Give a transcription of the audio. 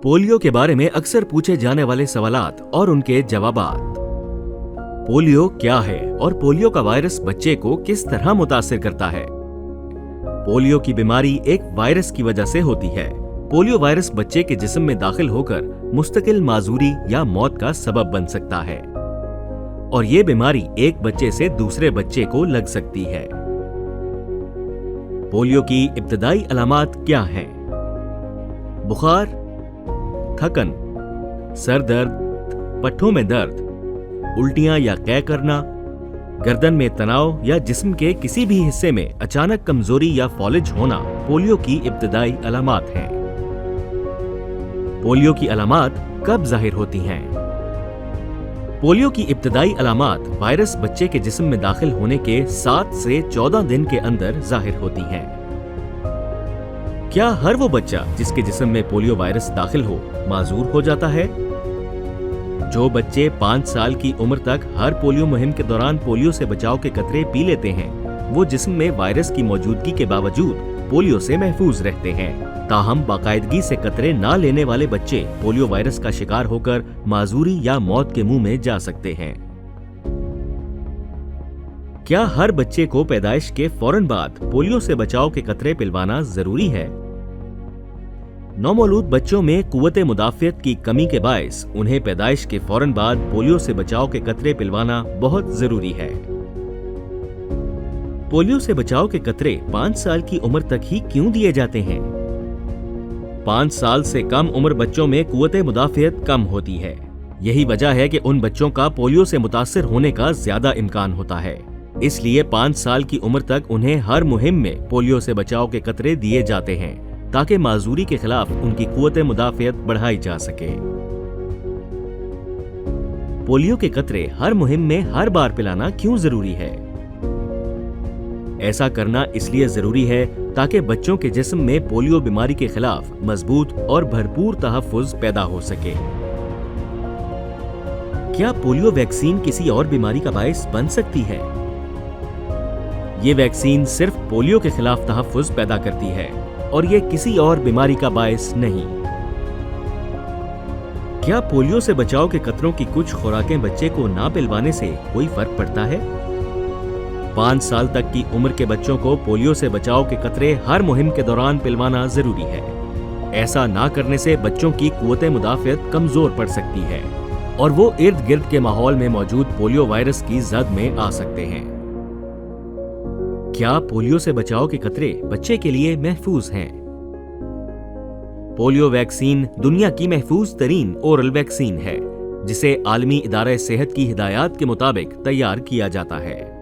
Polio के बारे में अक्सर पूछे जाने वाले सवालात और उनके जवाबात। पोलियो क्या है और पोलियो का वायरस बच्चे को किस तरह मुतासिर करता है? पोलियो की बीमारी एक वायरस की वजह से होती है। पोलियो वायरस बच्चे के जिस्म में दाखिल होकर मुस्तकिल माजूरी या मौत का सबब बन सकता है और ये बीमारी एक बच्चे से दूसरे बच्चे को लग सकती है। पोलियो की इब्तदाई अलामात क्या हैं? बुखार, थकन, सर दर्द, पट्ठों में दर्द, उल्टियां या कै करना, गर्दन में तनाव या जिस्म के किसी भी हिस्से में अचानक कमजोरी या फॉलिज होना पोलियो की इब्तदाई अलामात हैं। पोलियो की अलामात कब जाहिर होती हैं? पोलियो की इब्तदाई अलामात वायरस बच्चे के जिस्म में दाखिल होने के 7 से 14 दिन के अंदर जाहिर होती हैं। क्या हर वो बच्चा जिसके जिस्म में पोलियो वायरस दाखिल हो माजूर हो जाता है? जो बच्चे 5 साल की उम्र तक हर पोलियो मुहिम के दौरान पोलियो से बचाव के कतरे पी लेते हैं, वो जिस्म में वायरस की मौजूदगी के बावजूद पोलियो से महफूज रहते हैं। ताहम बाकायदगी से कतरे ना लेने वाले बच्चे पोलियो वायरस का शिकार होकर माजूरी या मौत के मुंह में जा सकते हैं। क्या हर बच्चे को पैदाइश के फौरन बाद पोलियो से बचाव के कतरे पिलवाना जरूरी है? नौमौलूद बच्चों में कुव्वते मुदाफियत की कमी के बायस उन्हें पैदाइश के फौरन बाद पोलियो से बचाव के कतरे पिलवाना बहुत जरूरी है। पोलियो से बचाव के कतरे 5 साल की उम्र तक ही क्यों दिए जाते हैं? 5 साल से कम उम्र बच्चों में कुव्वते मुदाफियत कम होती है। यही वजह है कि उन बच्चों का पोलियो से मुतासिर होने का ज्यादा इम्कान होता है। इसलिए 5 साल की उम्र तक उन्हें हर मुहिम में पोलियो से बचाव के कतरे दिए जाते हैं ताकि माजूरी के खिलाफ उनकी कुव्वते मुदाफियत बढ़ाई जा सके। पोलियो के कतरे हर मुहिम में हर बार पिलाना क्यों जरूरी है? ऐसा करना इसलिए जरूरी है ताकि बच्चों के जिस्म में पोलियो बीमारी के खिलाफ मजबूत और भरपूर तहफ्फुज पैदा हो सके। क्या पोलियो वैक्सीन किसी और बीमारी का बायस बन सकती है? ये वैक्सीन सिर्फ पोलियो के खिलाफ तहफ्फुज पैदा करती है और ये किसी और बीमारी का बायस नहीं। क्या पोलियो से बचाव के कतरों की कुछ खुराकें बच्चे को ना पिलवाने से कोई फर्क पड़ता है? 5 साल तक की उम्र के बच्चों को पोलियो से बचाव के कतरे हर मुहिम के दौरान पिलवाना जरूरी है। ऐसा ना करने से बच्चों की कुव्वते मुदाफियत कमजोर पड़ सकती है और वो इर्द गिर्द के माहौल में मौजूद पोलियो वायरस की जद में आ सकते हैं। क्या पोलियो से बचाव के कतरे बच्चे के लिए महफूज हैं? पोलियो वैक्सीन दुनिया की महफूज तरीन ओरल वैक्सीन है जिसे आलमी इदारा सेहत की हिदायत के मुताबिक तैयार किया जाता है।